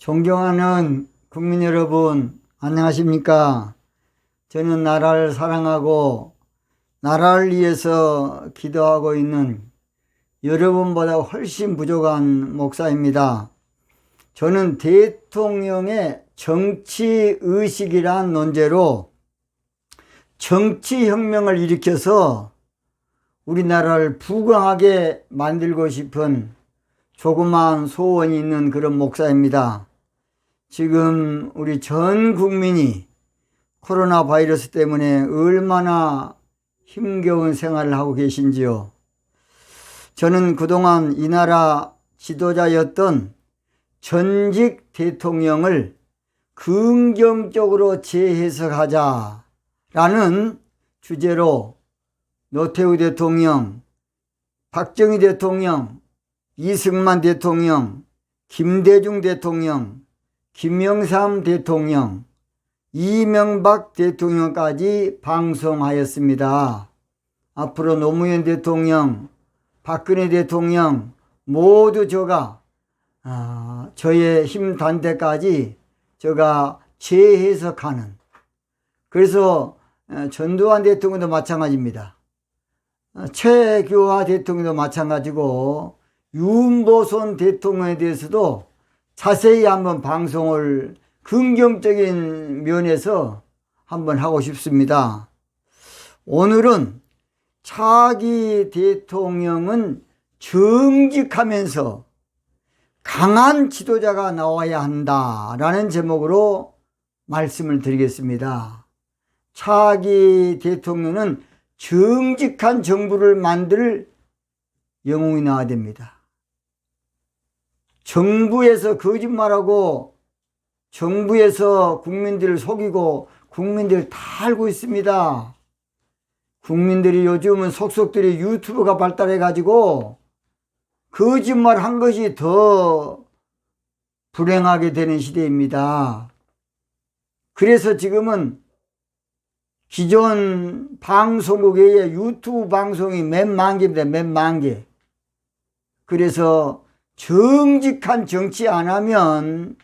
존경하는 국민 여러분, 안녕하십니까? 저는 나라를 사랑하고 나라를 위해서 기도하고 있는 여러분보다 훨씬 부족한 목사입니다. 저는 대통령의 정치의식이란 논제로 정치혁명을 일으켜서 우리나라를 부강하게 만들고 싶은 조그마한 소원이 있는 그런 목사입니다. 지금 우리 전 국민이 코로나 바이러스 때문에 얼마나 힘겨운 생활을 하고 계신지요. 저는 그동안 이 나라 지도자였던 전직 대통령을 긍정적으로 재해석하자라는 주제로 노태우 대통령, 박정희 대통령, 이승만 대통령, 김대중 대통령, 김영삼 대통령, 이명박 대통령까지 방송하였습니다. 앞으로 노무현 대통령, 박근혜 대통령 모두 저의 힘단 데까지 제가 재해석하는, 그래서 전두환 대통령도 마찬가지입니다. 최규하 대통령도 마찬가지고 윤보선 대통령에 대해서도 자세히 한번 방송을 긍정적인 면에서 한번 하고 싶습니다. 오늘은 차기 대통령은 정직하면서 강한 지도자가 나와야 한다라는 제목으로 말씀을 드리겠습니다. 차기 대통령은 정직한 정부를 만들 영웅이 나와야 됩니다. 정부에서 거짓말하고 정부에서 국민들을 속이고 국민들 다 알고 있습니다. 국민들이 요즘은 속속들이 유튜브가 발달해 가지고 거짓말 한 것이 더 불행하게 되는 시대입니다. 그래서 지금은 기존 방송국 외에 유튜브 방송이 몇만 개입니다. 몇만 개. 그래서 정직한 정치 안 하면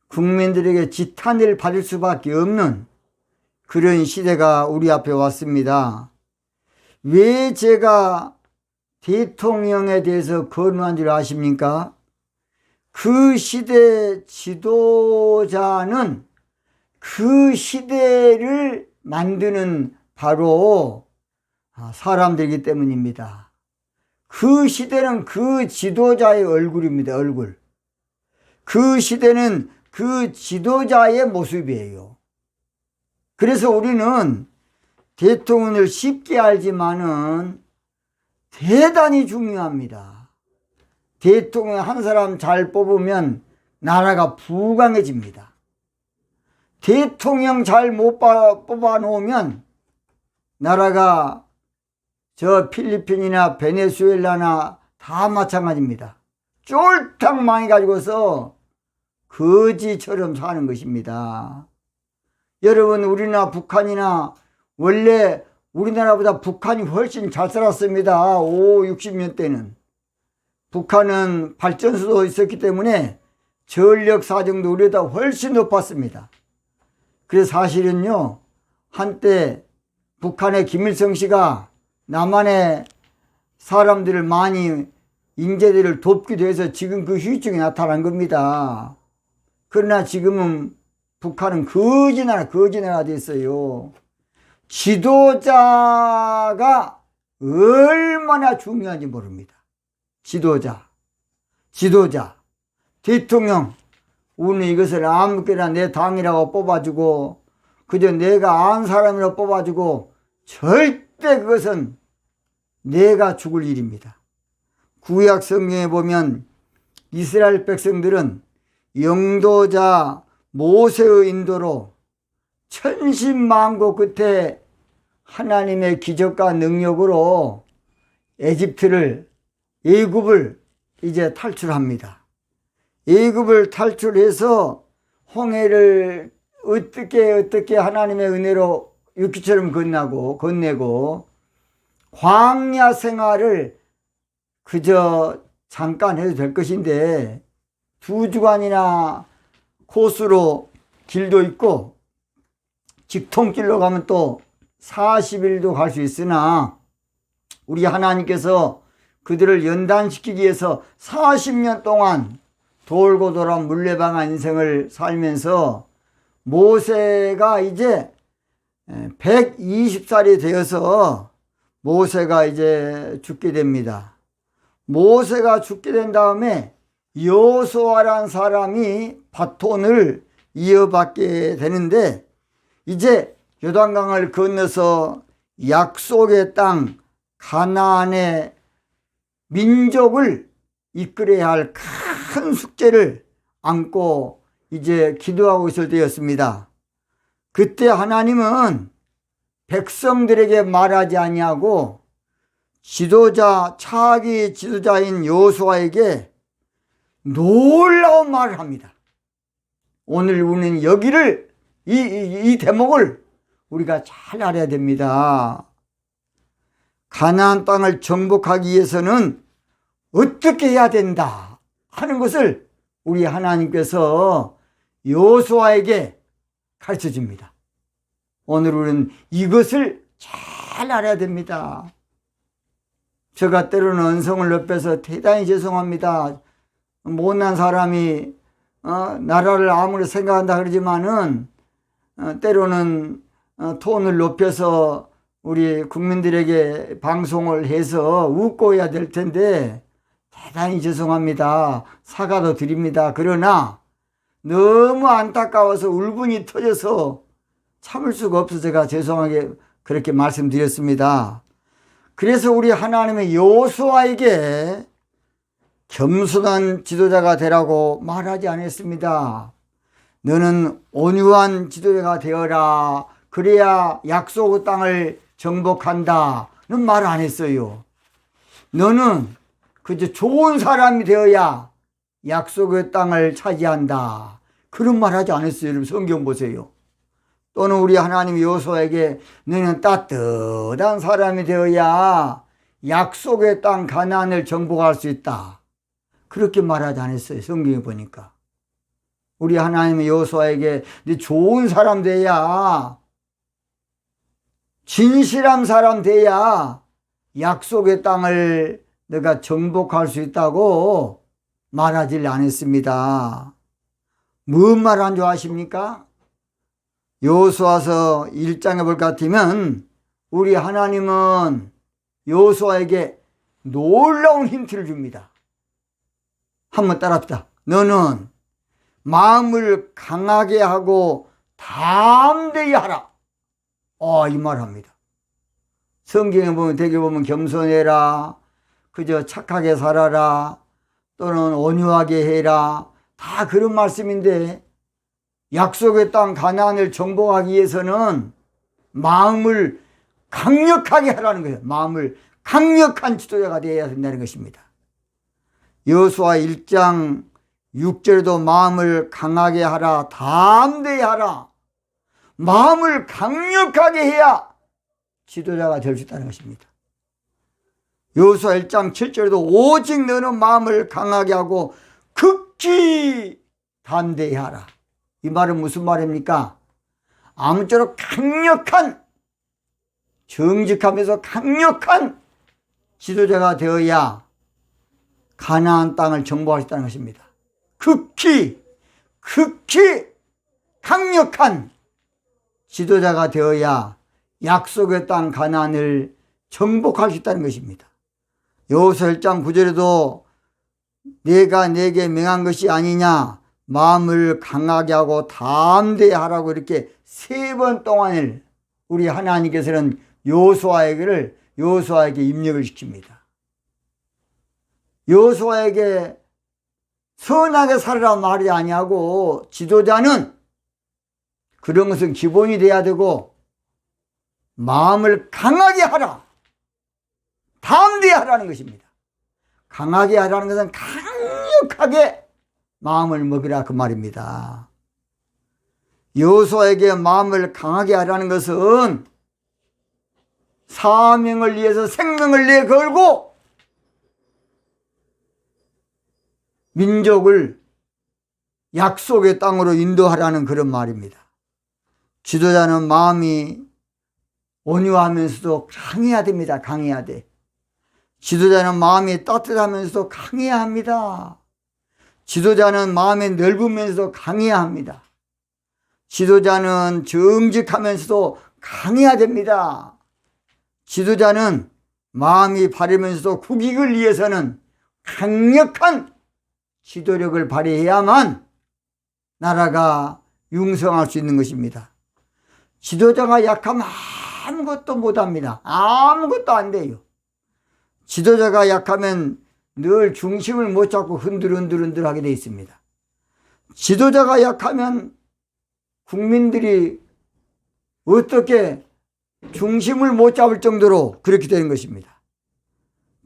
국민들에게 지탄을 받을 수밖에 없는 그런 시대가 우리 앞에 왔습니다. 왜 제가 대통령에 대해서 거론한 줄 아십니까? 그 시대 지도자는 그 시대를 만드는 바로 사람들이기 때문입니다. 그 시대는 그 지도자의 얼굴입니다. 얼굴. 그 시대는 그 지도자의 모습이에요. 그래서 우리는 대통령을 쉽게 알지만은 대단히 중요합니다. 대통령 한 사람 잘 뽑으면 나라가 부강해집니다. 대통령 잘 못 뽑아 놓으면 나라가 저 필리핀이나 베네수엘라나 다 마찬가지입니다. 쫄딱 망해가지고서 거지처럼 사는 것입니다. 여러분, 우리나라 북한이나 원래 우리나라보다 북한이 훨씬 잘 살았습니다. 60년 때는. 북한은 발전소도 있었기 때문에 전력 사정도 우리보다 훨씬 높았습니다. 그래서 사실은요, 한때 북한의 김일성 씨가 남한의 사람들을 많이 인재들을 돕기도 해서 지금 그 후유증이 나타난 겁니다. 그러나 지금은 북한은 거지나라 됐어요. 지도자가 얼마나 중요한지 모릅니다. 지도자, 대통령. 우리는 이것을 아무렇게나 내 당이라고 뽑아주고 그저 내가 아는 사람이라고 뽑아주고 절대 그것은 내가 죽을 일입니다. 구약 성경에 보면 이스라엘 백성들은 영도자 모세의 인도로 천신만고 끝에 하나님의 기적과 능력으로 애굽을 이제 탈출합니다. 애굽을 탈출해서 홍해를 어떻게 하나님의 은혜로 육기처럼 건네고 광야 생활을 그저 잠깐 해도 될 것인데 2주간이나 코스로 길도 있고 직통길로 가면 또 40일도 갈 수 있으나 우리 하나님께서 그들을 연단시키기 위해서 40년 동안 돌고 돌아 물레방아 인생을 살면서 모세가 이제 120살이 되어서 모세가 이제 죽게 됩니다. 모세가 죽게 된 다음에 여호수아라는 사람이 바톤을 이어받게 되는데 이제 요단강을 건너서 약속의 땅 가나안의 민족을 이끌어야 할 큰 숙제를 안고 이제 기도하고 있을 때였습니다. 그때 하나님은 백성들에게 말하지 아니하고 차기 지도자인 여호수아에게 놀라운 말을 합니다. 오늘 우리는 여기를 이 대목을 우리가 잘 알아야 됩니다. 가나안 땅을 정복하기 위해서는 어떻게 해야 된다 하는 것을 우리 하나님께서 여호수아에게 가르쳐 줍니다. 오늘 우리는 이것을 잘 알아야 됩니다. 제가 때로는 언성을 높여서 대단히 죄송합니다. 못난 사람이 나라를 아무리 생각한다 그러지만은 때로는 톤을 높여서 우리 국민들에게 방송을 해서 웃고 해야 될 텐데 대단히 죄송합니다. 사과도 드립니다. 그러나 너무 안타까워서 울분이 터져서 참을 수가 없어서 제가 죄송하게 그렇게 말씀드렸습니다. 그래서 우리 하나님의 여호수아에게 겸손한 지도자가 되라고 말하지 않았습니다. 너는 온유한 지도자가 되어라. 그래야 약속의 땅을 정복한다는 말 안 했어요. 너는 그저 좋은 사람이 되어야 약속의 땅을 차지한다. 그런 말 하지 않았어요. 여러분 성경 보세요. 또는 우리 하나님 여호수아에게 너는 따뜻한 사람이 되어야 약속의 땅 가나안을 정복할 수 있다. 그렇게 말하지 않았어요. 성경에 보니까. 우리 하나님의 여호수아에게 네 좋은 사람 돼야 진실한 사람 돼야 약속의 땅을 내가 정복할 수 있다고 말하지 않았습니다. 무슨 말한 줄 아십니까? 여호수아서 1장에 볼 것 같으면 우리 하나님은 여호수아에게 놀라운 힌트를 줍니다. 한번 따라합시다. 너는 마음을 강하게 하고 담대히 하라. 이 말합니다. 성경에 보면 되게 보면 겸손해라. 그저 착하게 살아라. 또는 온유하게 해라. 다 그런 말씀인데 약속의 땅 가나안을 정복하기 위해서는 마음을 강력하게 하라는 거예요. 마음을 강력한 지도자가 되어야 된다는 것입니다. 여호수아 1장 6절에도 마음을 강하게 하라. 담대히 하라. 마음을 강력하게 해야 지도자가 될 수 있다는 것입니다. 여호수아 1장 7절에도 오직 너는 마음을 강하게 하고 극히 담대히 하라. 이 말은 무슨 말입니까? 아무쪼록 강력한, 정직하면서 강력한 지도자가 되어야 가나안 땅을 정복할 수 있다는 것입니다. 극히 강력한 지도자가 되어야 약속의 땅 가나안을 정복할 수 있다는 것입니다. 여호수아 1장 9절에도 내가 내게 명한 것이 아니냐 마음을 강하게 하고 담대히 하라고 이렇게 3번 동안을 우리 하나님께서는 여호수아에게 입력을 시킵니다. 여호수아에게 선하게 살아라 말이 아니하고 지도자는 그런 것은 기본이 돼야 되고 마음을 강하게 하라. 담대히 하라는 것입니다. 강하게 하라는 것은 강력하게 마음을 먹이라 그 말입니다. 여호수아에게 마음을 강하게 하라는 것은 사명을 위해서 생명을 내걸고 민족을 약속의 땅으로 인도하라는 그런 말입니다. 지도자는 마음이 온유하면서도 강해야 됩니다. 강해야 돼. 지도자는 마음이 따뜻하면서도 강해야 합니다. 지도자는 마음이 넓으면서도 강해야 합니다. 지도자는 정직하면서도 강해야 됩니다. 지도자는 마음이 바르면서도 국익을 위해서는 강력한 지도력을 발휘해야만 나라가 융성할 수 있는 것입니다. 지도자가 약하면 아무것도 못합니다. 아무것도 안 돼요. 지도자가 약하면 늘 중심을 못 잡고 흔들흔들 하게 되어 있습니다. 지도자가 약하면 국민들이 어떻게 중심을 못 잡을 정도로 그렇게 되는 것입니다.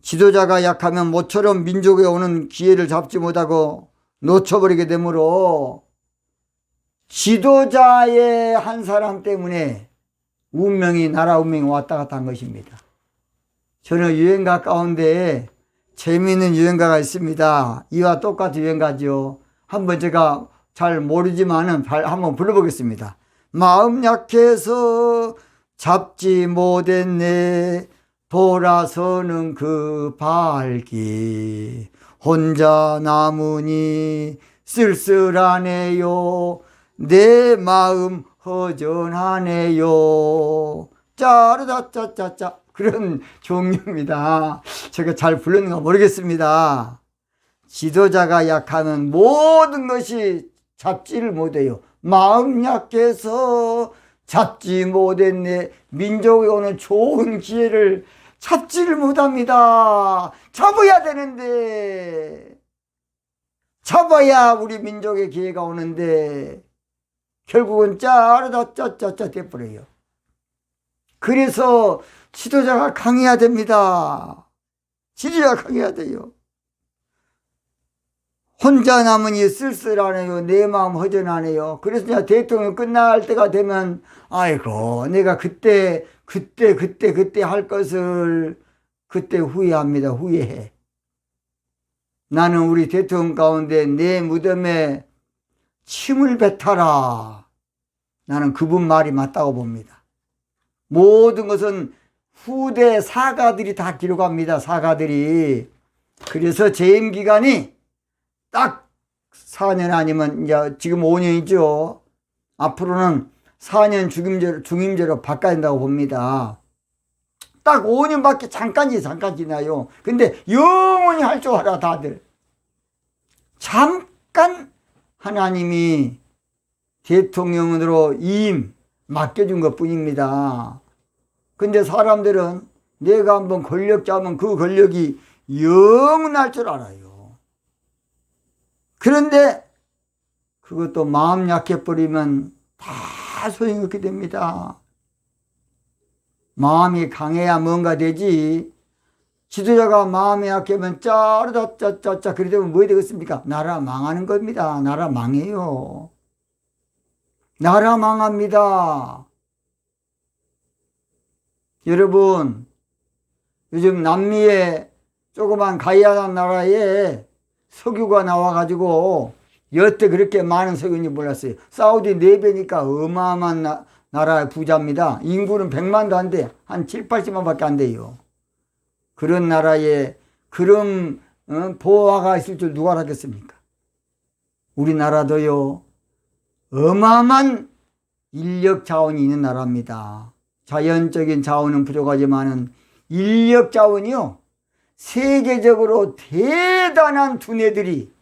지도자가 약하면 모처럼 민족에 오는 기회를 잡지 못하고 놓쳐버리게 되므로 지도자의 한 사람 때문에 나라 운명이 왔다 갔다 한 것입니다. 저는 유행가 가운데 재미있는 유행가가 있습니다. 이와 똑같은 유행가죠. 한번 제가 잘 모르지만은 한번 불러보겠습니다. 마음 약해서 잡지 못했네 돌아서는 그 발길 혼자 남으니 쓸쓸하네요 내 마음 허전하네요. 짜르다짜짜짜 그런 종류입니다. 제가 잘 불렀는가 모르겠습니다. 지도자가 약하면 모든 것이 잡지를 못해요. 마음 약해서 잡지 못했네. 민족에 오는 좋은 기회를 잡지를 못합니다. 잡아야 되는데 잡아야 우리 민족의 기회가 오는데 결국은 짜르다 짜짜짜 돼버려요. 그래서 지도자가 강해야 됩니다. 지도자가 강해야 돼요. 혼자 남으니 쓸쓸하네요. 내 마음 허전하네요. 그래서 내가 대통령 끝날 때가 되면 아이고 내가 그때 할 것을 그때 후회합니다. 후회해. 나는 우리 대통령 가운데 내 무덤에 침을 뱉어라. 나는 그분 말이 맞다고 봅니다. 모든 것은 후대 사가들이 다 기록합니다. 사가들이. 그래서 재임 기간이 딱 4년 아니면 이제 지금 5년이죠. 앞으로는 4년 중임제로 바꿔야 된다고 봅니다. 딱 5년밖에 잠깐 지나요. 근데 영원히 할 줄 알아 다들. 잠깐 하나님이 대통령으로 맡겨준 것 뿐입니다. 근데 사람들은 내가 한번 권력 잡으면 그 권력이 영원할 줄 알아요. 그런데 그것도 마음 약해버리면 다 소용없게 됩니다. 마음이 강해야 뭔가 되지. 지도자가 마음이 약하면 짜르다짜짜짜 그래 되면 뭐 되겠습니까? 나라 망하는 겁니다. 나라 망해요. 나라 망합니다. 여러분 요즘 남미의 조그만 가이아나 나라에 석유가 나와가지고 여태 그렇게 많은 석유인지 몰랐어요. 사우디 4배니까 어마어마한 나라의 부자입니다. 인구는 100만도 안 돼. 한 7, 80만 밖에 안 돼요. 그런 나라에 그런 보화가 있을 줄 누가 알았겠습니까? 우리나라도요 어마어마한 인력 자원이 있는 나라입니다. 자연적인 자원은 부족하지만은 인력 자원이요 세계적으로 대단한 두뇌들이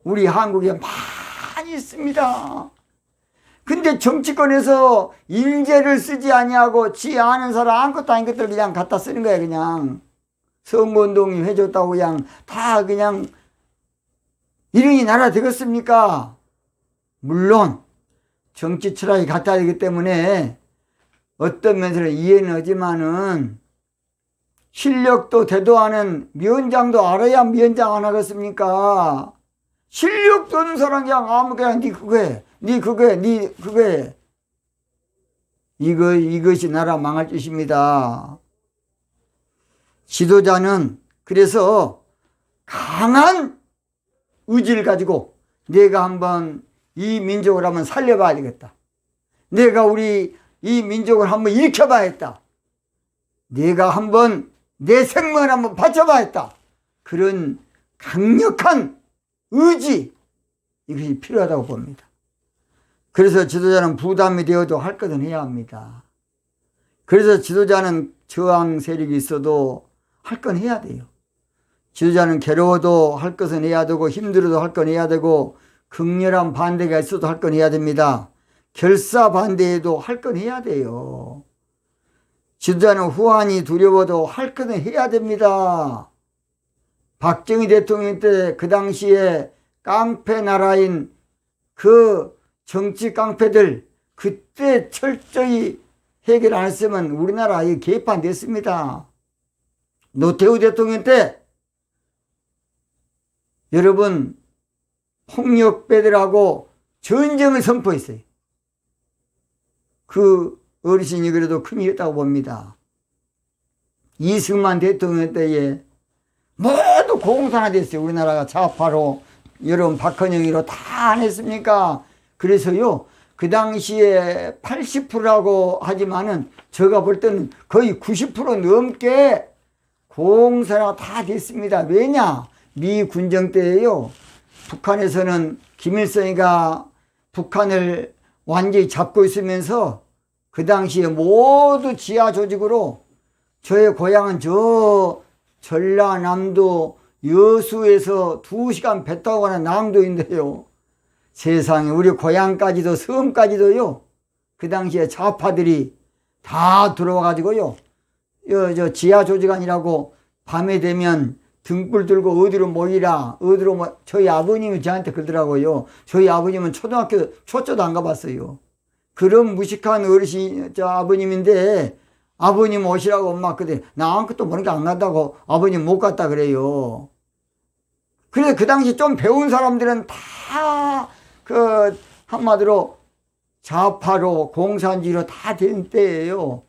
우리 한국에 많이 있습니다. 근데 정치권에서 인재를 쓰지 아니하고 지 아는 사람 아무것도 아닌 것들 그냥 갖다 쓰는 거야. 그냥 선거운동이 해줬다고 그냥 다 그냥 이런이 나라 되겠습니까? 물론 정치 철학이 같아야 되기 때문에 어떤 면에서 이해는 하지만은 실력도 대도하는 위원장도 알아야 위원장 안 하겠습니까? 실력도 없는 사람 그냥 아무 그냥 니 그거 해. 니 그거 해. 이것이 나라 망할 짓입니다. 지도자는 그래서 강한 의지를 가지고 내가 한번 이 민족을 한번 살려봐야 되겠다. 내가 우리 이 민족을 한번 일으켜봐야겠다. 내가 한번 내 생명을 한번 바쳐봐야겠다. 그런 강력한 의지, 이것이 필요하다고 봅니다. 그래서 지도자는 부담이 되어도 할 것은 해야 합니다. 그래서 지도자는 저항 세력이 있어도 할 건 해야 돼요. 지도자는 괴로워도 할 것은 해야 되고, 힘들어도 할 건 해야 되고, 극렬한 반대가 있어도 할 건 해야 됩니다. 결사 반대해도 할 건 해야 돼요. 지도자는 후환이 두려워도 할 것은 해야 됩니다. 박정희 대통령 때 그 당시에 깡패 나라인 그 정치 깡패들, 그때 철저히 해결 안 했으면 우리나라 개판됐습니다. 노태우 대통령 때 여러분 폭력배들하고 전쟁을 선포했어요. 그 어르신이 그래도 큰일이었다고 봅니다. 이승만 대통령 때에 모두 공산화됐어요. 우리나라가 좌파로, 여러분 박헌영이로 다 안 했습니까? 그래서요, 그 당시에 80%라고 하지만은 제가 볼 때는 거의 90% 넘게 공산화가 다 됐습니다. 왜냐? 미 군정 때에요, 북한에서는 김일성이가 북한을 완전히 잡고 있으면서 그 당시에 모두 지하 조직으로, 저의 고향은 저 전라남도 여수에서 2시간 배 타고 가는 남도인데요. 세상에 우리 고향까지도 섬까지도요, 그 당시에 좌파들이 다 들어와가지고요, 저 지하 조직안이라고 밤에 되면 등불 들고 어디로 모이라, 어디로 저희 아버님이 저한테 그러더라고요. 저희 아버님은 초등학교 초초도 안 가봤어요. 그런 무식한 어르신, 저 아버님인데, 아버님 오시라고 엄마 그때 나 아무것도 모르니까 안 간다고, 아버님 못 갔다 그래요. 그래서 그 당시 좀 배운 사람들은 다 한마디로 좌파로 공산주의로 다 된 때예요.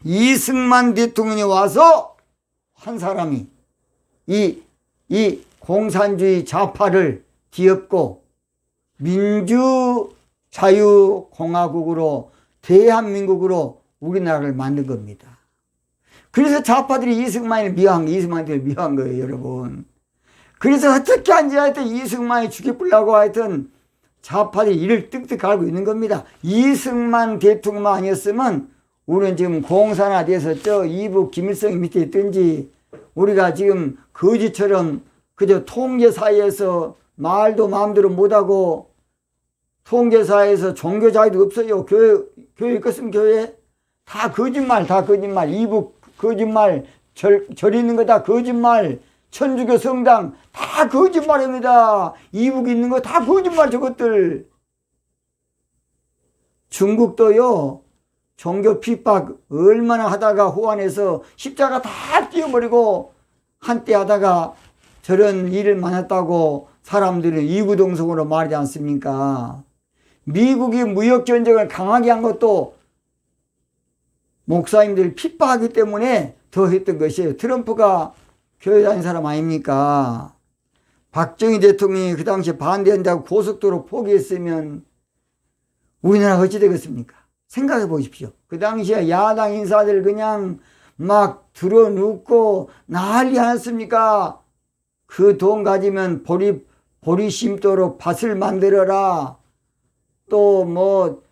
이승만 대통령이 와서 한 사람이 이 공산주의 좌파를 뒤엎고 민주자유공화국으로, 대한민국으로 우리나라를 만든 겁니다. 그래서 좌파들이 이승만을 미워한 거예요, 여러분. 그래서 어떻게 한지 하여튼 이승만이 죽여보려고 하여튼 좌파들이 이를 뜩뜩 갈고 있는 겁니다. 이승만 대통령만 아니었으면 우리는 지금 공산화돼서 저 이북 김일성 밑에 있든지, 우리가 지금 거지처럼 그저 통제사회에서 말도 마음대로 못하고, 통제사회에서 종교자유도 없어요. 교회 있겠으면 교회 다 거짓말, 이북 거짓말, 절 있는 거 다 거짓말, 천주교 성당 다 거짓말입니다. 이북 있는 거 다 거짓말, 저것들. 중국도요, 종교 핍박 얼마나 하다가 호안에서 십자가 다 띄워버리고 한때 하다가 저런 일을 많았다고 사람들은 이구동성으로 말하지 않습니까? 미국이 무역전쟁을 강하게 한 것도 목사님들 핍박하기 때문에 더 했던 것이에요. 트럼프가 교회 다닌 사람 아닙니까? 박정희 대통령이 그 당시에 반대한다고 고속도로 포기했으면 우리나라가 어찌 되겠습니까? 생각해 보십시오. 그 당시에 야당 인사들 그냥 막 들어눕고 난리 않았습니까? 그 돈 가지면 보리 심도록 밭을 만들어라. 또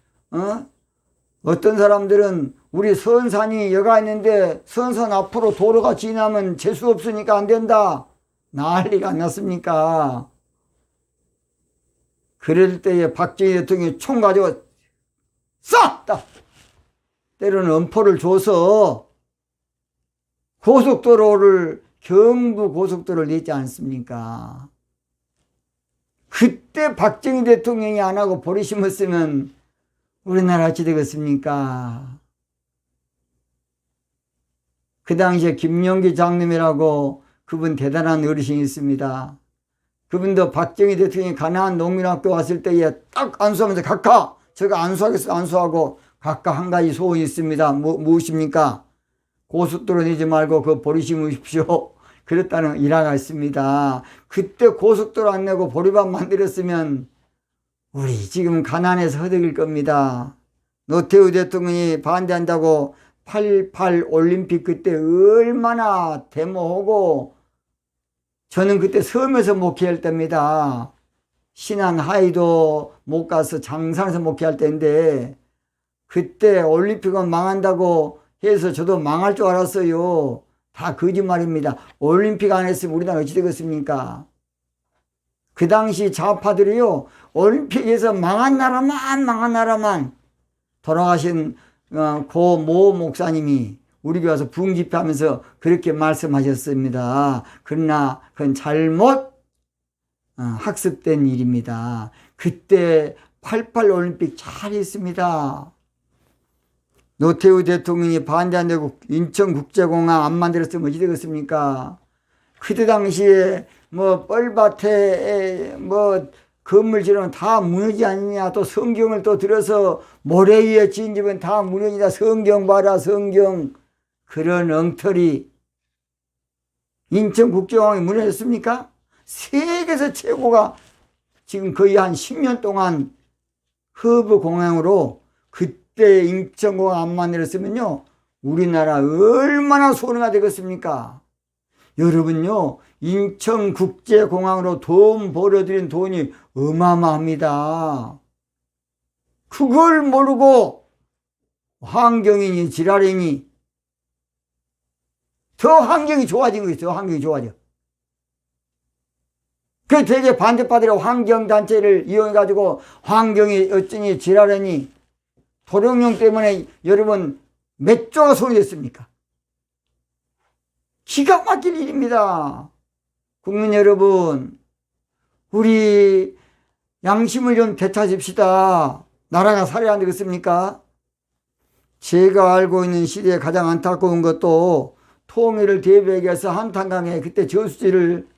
어떤 사람들은 우리 선산이 여가 있는데 선산 앞으로 도로가 지나면 재수 없으니까 안 된다. 난리가 안 났습니까? 그럴 때에 박정희 대통령이 총 가지고 싹다 때로는 엄포를 줘서 고속도로를, 경부 고속도로를 냈지 않습니까? 그때 박정희 대통령이 안 하고 버리심었으면 우리나라 어찌 되겠습니까? 그 당시에 김용기 장님이라고 그분 대단한 어르신이 있습니다. 그분도 박정희 대통령이 가나안 농민학교 왔을 때에 딱 안수하면서 각하, 제가 안수하고 각각 한 가지 소원이 있습니다. 무엇입니까? 고속도로 내지 말고 그거 버리시십시오. 그랬다는 일화가 있습니다. 그때 고속도로 안 내고 보리밥 만들었으면 우리 지금 가난해서 허덕일 겁니다. 노태우 대통령이 반대한다고 88 올림픽 그때 얼마나 데모하고, 저는 그때 섬에서 목회할 때입니다. 신안 하이도 못 가서 장산에서 목회할 때인데, 그때 올림픽은 망한다고 해서 저도 망할 줄 알았어요. 다 거짓말입니다. 올림픽 안 했으면 우리나라 어찌 되겠습니까? 그 당시 좌파들이요, 올림픽에서 망한 나라만 돌아가신 고 모 목사님이 우리 교회 와서 부흥 집회하면서 그렇게 말씀하셨습니다. 그러나 그건 잘못 학습된 일입니다. 그때 88 올림픽 잘했습니다. 노태우 대통령이 반대한다고 인천국제공항 안 만들었으면 어찌 되겠습니까? 그때 당시에 뻘밭에 건물 지으면 다 무너지지 않느냐. 또 성경을 또 들어서 모래 위에 지은 집은 다 무너지다. 성경 봐라, 성경. 그런 엉터리. 인천국제공항이 무너졌습니까? 세계에서 최고가 지금 거의 한 10년 동안 허브공항으로, 그때 인천공항 안 만들었으면요, 우리나라 얼마나 손해가 되겠습니까? 여러분요, 인천국제공항으로 돈 벌어들인 돈이 어마어마합니다. 그걸 모르고 환경이니 지랄이니 더 환경이 좋아진 거 있어요. 환경이 좋아져. 그 되게 반대파들이 환경단체를 이용해가지고 환경이 어쩌니 지랄하니, 도룡령 때문에 여러분 몇 조가 손해됐습니까? 기가 막힐 일입니다. 국민 여러분, 우리 양심을 좀 되찾읍시다. 나라가 살아야 안 되겠습니까? 제가 알고 있는 시대에 가장 안타까운 것도, 통일을 대비해서 한탄강에 그때 저수지를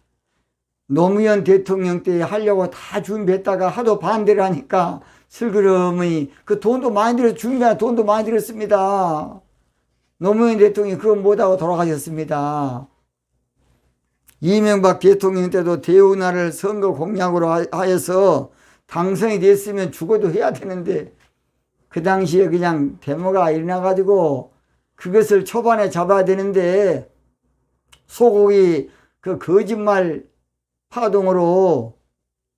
노무현 대통령 때 하려고 다 준비했다가 하도 반대를 하니까 슬그러니 그 돈도 많이 들어서 준비한 돈도 많이 들었습니다. 노무현 대통령이 그거 못하고 돌아가셨습니다. 이명박 대통령 때도 대우나를 선거 공약으로 하여서 당선이 됐으면 죽어도 해야 되는데, 그 당시에 그냥 데모가 일어나가지고 그것을 초반에 잡아야 되는데, 소고기 그 거짓말 파동으로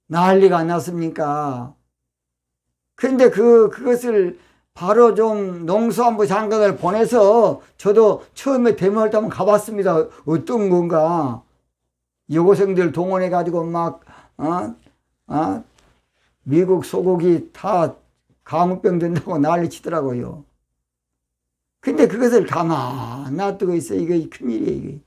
난리가 안 났습니까? 그런데 그것을 바로 좀 농수안부 장관을 보내서, 저도 처음에 데모할 때 한번 가봤습니다. 어떤 건가. 여고생들 동원해가지고 미국 소고기 다 감염병 된다고 난리 치더라고요. 근데 그것을 가만 놔두고 있어. 이거 큰일이에요, 이게.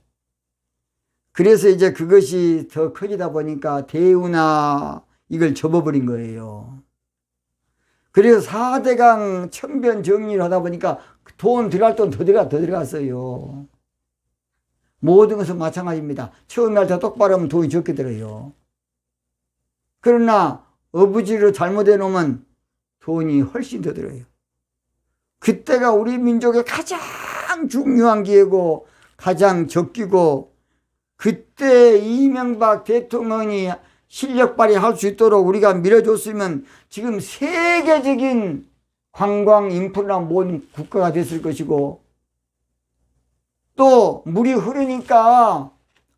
그래서 이제 그것이 더 커지다 보니까 대우나 이걸 접어버린 거예요. 그래서 4대강 청변 정리를 하다 보니까 돈 들어갈 돈 더 들어갔어요. 모든 것은 마찬가지입니다. 처음에 할 때 똑바로 하면 돈이 적게 들어요. 그러나 어부지로 잘못해 놓으면 돈이 훨씬 더 들어요. 그때가 우리 민족의 가장 중요한 기회고 가장 적기고, 그때 이명박 대통령이 실력 발휘할 수 있도록 우리가 밀어줬으면 지금 세계적인 관광 인프라 모든 국가가 됐을 것이고, 또 물이 흐르니까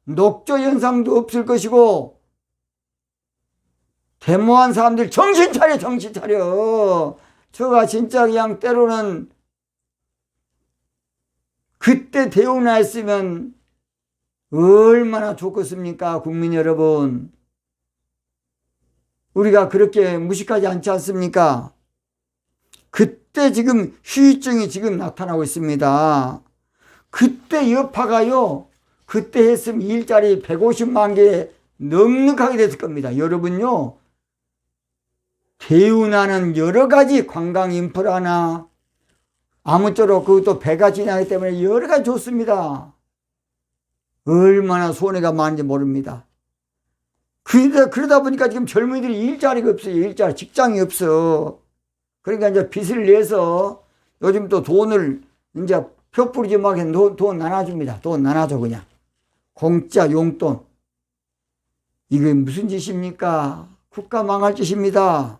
녹조 현상도 없을 것이고, 데모한 사람들 정신 차려, 정신 차려. 저가 진짜 그냥 때로는 그때 대우나 했으면 얼마나 좋겠습니까? 국민 여러분, 우리가 그렇게 무식하지 않지 않습니까? 그때 지금 후유증이 지금 나타나고 있습니다. 그때 여파가요, 그때 했으면 일자리 150만 개 넉넉하게 됐을 겁니다. 여러분요, 대우나는 여러 가지 관광 인프라나 아무쪼록 그것도 배가 지나기 때문에 여러 가지 좋습니다. 얼마나 손해가 많은지 모릅니다. 그러다 보니까 지금 젊은이들이 일자리가 없어요. 일자리, 직장이 없어. 그러니까 이제 빚을 내서 요즘 또 돈을 이제 표 뿌리지 말고 돈 나눠줍니다. 돈 나눠줘, 그냥. 공짜 용돈. 이게 무슨 짓입니까? 국가 망할 짓입니다.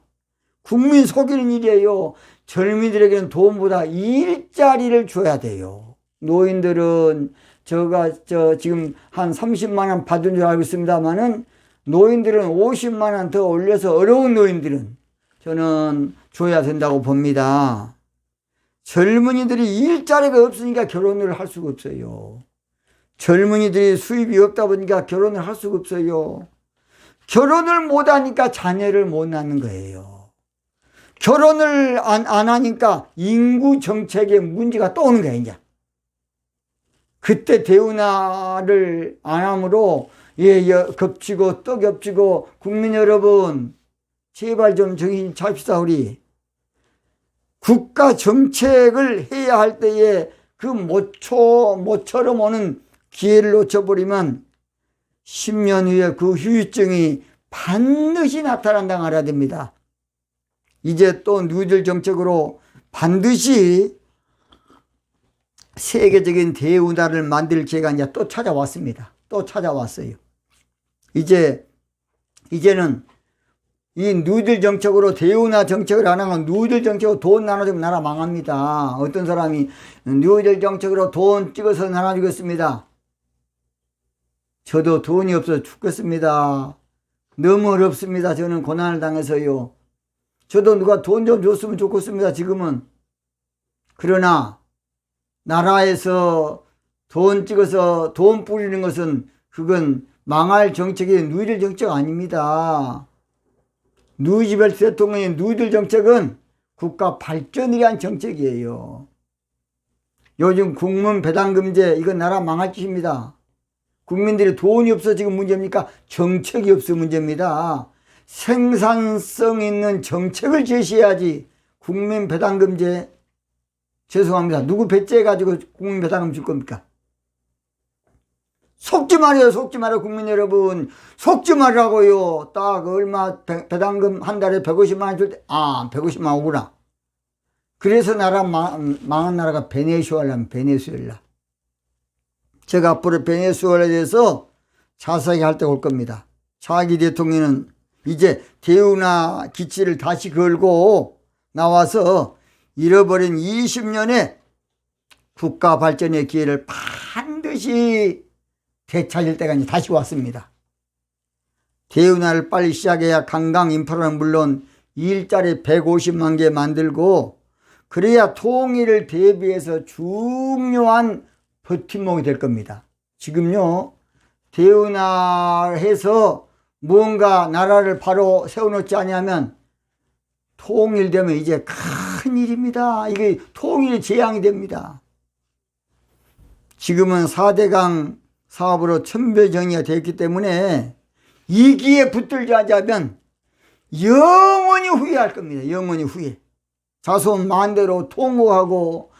국민 속이는 일이에요. 젊은이들에게는 돈보다 일자리를 줘야 돼요. 노인들은 지금 한 30만 원 받은 줄 알고 있습니다만은 노인들은 50만 원 더 올려서 어려운 노인들은 저는 줘야 된다고 봅니다. 젊은이들이 일자리가 없으니까 결혼을 할 수가 없어요. 젊은이들이 수입이 없다 보니까 결혼을 할 수가 없어요. 결혼을 못 하니까 자녀를 못 낳는 거예요. 결혼을 안 하니까 인구 정책에 문제가 또 오는 거예요, 이제. 그때 대우나를 안 함으로 겹치고 또 겹치고 국민 여러분 제발 좀 정신 차립시다. 우리 국가 정책을 해야 할 때에 그 모처럼 오는 기회를 놓쳐버리면 10년 후에 그 후유증이 반드시 나타난다고 알아야 됩니다. 이제 또 뉴딜 정책으로 반드시 세계적인 대운하를 만들 기회가 이제 또 찾아왔습니다. 또 찾아왔어요. 이제는 이 뉴딜 정책으로 대운하 정책을 안 하면 뉴딜 정책으로 돈 나눠주면 나라 망합니다. 어떤 사람이 뉴딜 정책으로 돈 찍어서 나눠주겠습니다. 저도 돈이 없어서 죽겠습니다. 너무 어렵습니다. 저는 고난을 당해서요. 저도 누가 돈 좀 줬으면 좋겠습니다. 지금은. 그러나 나라에서 돈 찍어서 돈 뿌리는 것은 그건 망할 정책이 누이들 정책 아닙니다. 루즈벨트 대통령의 누이들 정책은 국가 발전을 위한 정책이에요. 요즘 국민 배당금제 이건 나라 망할 짓입니다. 국민들이 돈이 없어 지금 문제입니까? 정책이 없어 문제입니다. 생산성 있는 정책을 제시해야지. 국민 배당금제 죄송합니다. 누구 배째해가지고 국민 배당금 줄 겁니까? 속지 말아요. 속지 말아요. 국민 여러분. 속지 말라고요. 딱 얼마 배당금 한 달에 150만 원 줄 때 150만 원 오구나. 그래서 망한 나라가 베네수엘라면 베네수엘라. 제가 앞으로 베네수엘라에 대해서 자세하게 할 때가 올 겁니다. 차기 대통령은 이제 대우나 기치를 다시 걸고 나와서 잃어버린 20년의 국가 발전의 기회를 반드시 되찾을 때가 이제 다시 왔습니다. 대운하를 빨리 시작해야 관광 인프라는 물론 일자리 150만 개 만들고 그래야 통일을 대비해서 중요한 버팀목이 될 겁니다. 지금요 대운하해서 뭔가 나라를 바로 세워놓지 않으면 통일되면 이제 큰일입니다. 이게 통일이 재앙이 됩니다. 지금은 4대강 사업으로 천배정의가 되었기 때문에 이 기회에 붙들지 않자면 영원히 후회할 겁니다. 영원히 후회. 자손 만대로 통곡하고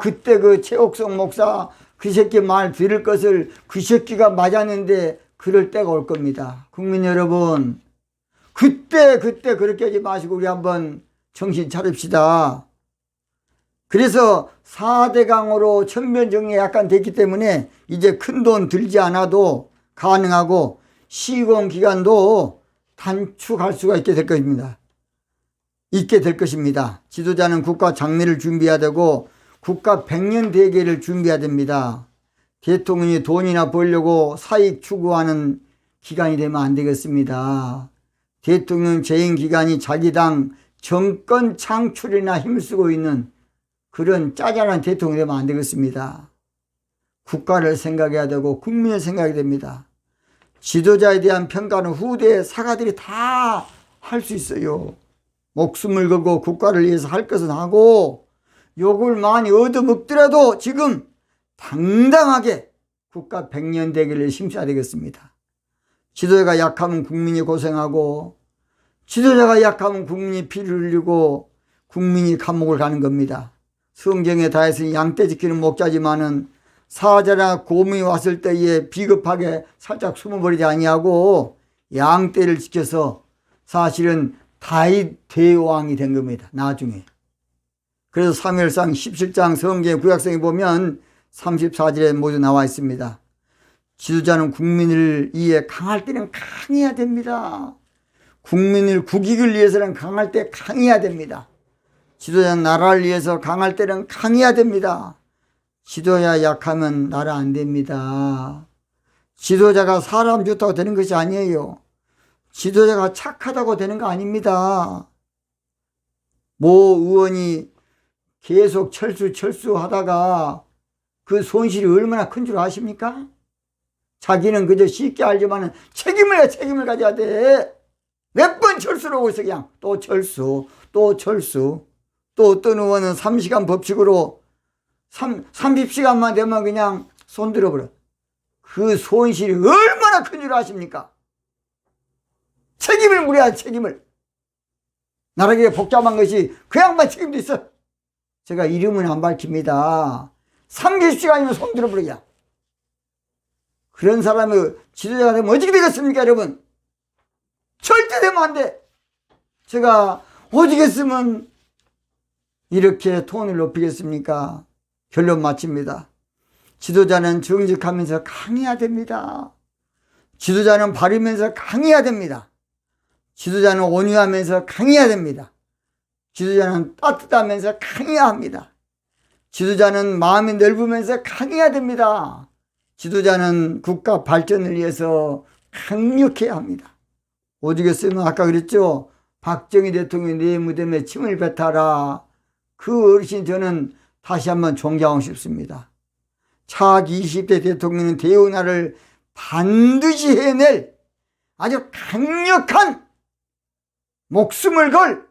그때 그 최옥성 목사 그 새끼 말 들을 것을 그 새끼가 맞았는데 그럴 때가 올 겁니다. 국민 여러분 그때 그렇게 하지 마시고 우리 한번 정신 차립시다. 그래서 4대강으로 천변정리가 약간 됐기 때문에 이제 큰돈 들지 않아도 가능하고 시공기간도 단축할 수가 있게 될 것입니다. 지도자는 국가 장래를 준비해야 되고 국가 100년 대계를 준비해야 됩니다. 대통령이 돈이나 벌려고 사익 추구하는 기간이 되면 안 되겠습니다. 대통령 재임 기간이 자기 당 정권 창출이나 힘쓰고 있는 그런 짜잘한 대통령이 되면 안 되겠습니다. 국가를 생각해야 되고 국민을 생각해야 됩니다. 지도자에 대한 평가는 후대의 사가들이 다 할 수 있어요. 목숨을 걸고 국가를 위해서 할 것은 하고 욕을 많이 얻어먹더라도 지금 당당하게 국가 100년 대계를 심사해야 되겠습니다. 지도자가 약하면 국민이 고생하고 지도자가 약하면 국민이 피를 흘리고 국민이 감옥을 가는 겁니다. 성경에 다 했으니 양떼 지키는 목자지만은 사자나 곰이 왔을 때에 비겁하게 살짝 숨어버리지 아니하고 양떼를 지켜서 사실은 다윗 대왕이 된 겁니다. 나중에. 그래서 사무엘상 17장 성경의 구약성에 보면 34절에 모두 나와 있습니다. 지도자는 국민을 위해 강할 때는 강해야 됩니다. 국민을 국익을 위해서는 강할 때 강해야 됩니다. 지도자는 나라를 위해서 강할 때는 강해야 됩니다. 지도자 약하면 나라 안 됩니다. 지도자가 사람 좋다고 되는 것이 아니에요. 지도자가 착하다고 되는 거 아닙니다. 모 의원이 계속 철수 하다가 그 손실이 얼마나 큰 줄 아십니까? 자기는 그저 쉽게 알지만 책임을 가져야 돼. 몇 번 철수를 하고 있어. 그냥 또 철수. 또 어떤 의원은 3시간 법칙으로 30시간만 되면 그냥 손 들어버려. 그 손실이 얼마나 큰 줄 아십니까? 책임을 물어야 책임을. 나라에 복잡한 것이 그 양반 책임도 있어. 제가 이름은 안 밝힙니다. 30시간이면 손 들어버리냐. 그런 사람이 지도자가 되면 어떻게 되겠습니까, 여러분? 절대 되면 안 돼. 제가 어떻게 했으면 이렇게 톤을 높이겠습니까? 결론 마칩니다. 지도자는 정직하면서 강해야 됩니다. 지도자는 바르면서 강해야 됩니다. 지도자는 온유하면서 강해야 됩니다. 지도자는 따뜻하면서 강해야 합니다. 지도자는 마음이 넓으면서 강해야 됩니다. 지도자는 국가 발전을 위해서 강력해야 합니다. 오죽 했으면 아까 그랬죠. 박정희 대통령이 내 무덤에 침을 뱉어라. 그 어르신 저는 다시 한번 존경하고 싶습니다. 차기 20대 대통령은 대운하를 반드시 해낼 아주 강력한 목숨을 걸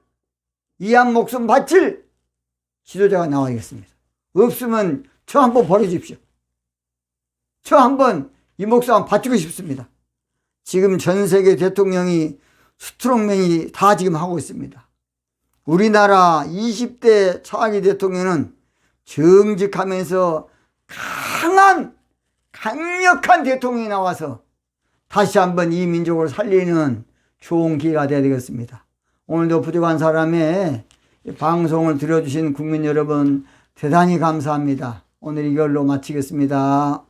이한 목숨 바칠 지도자가 나와야겠습니다. 없으면 저 한번 버려주십시오. 저 한번 이 목숨 한번 바치고 싶습니다. 지금 전 세계 대통령이 스트롱맨이 다 지금 하고 있습니다. 우리나라 20대 차기 대통령은 정직하면서 강력한 대통령이 나와서 다시 한번 이 민족을 살리는 좋은 기회가 되어야 되겠습니다. 오늘도 부족한 사람의 방송을 들어주신 국민 여러분 대단히 감사합니다. 오늘 이걸로 마치겠습니다.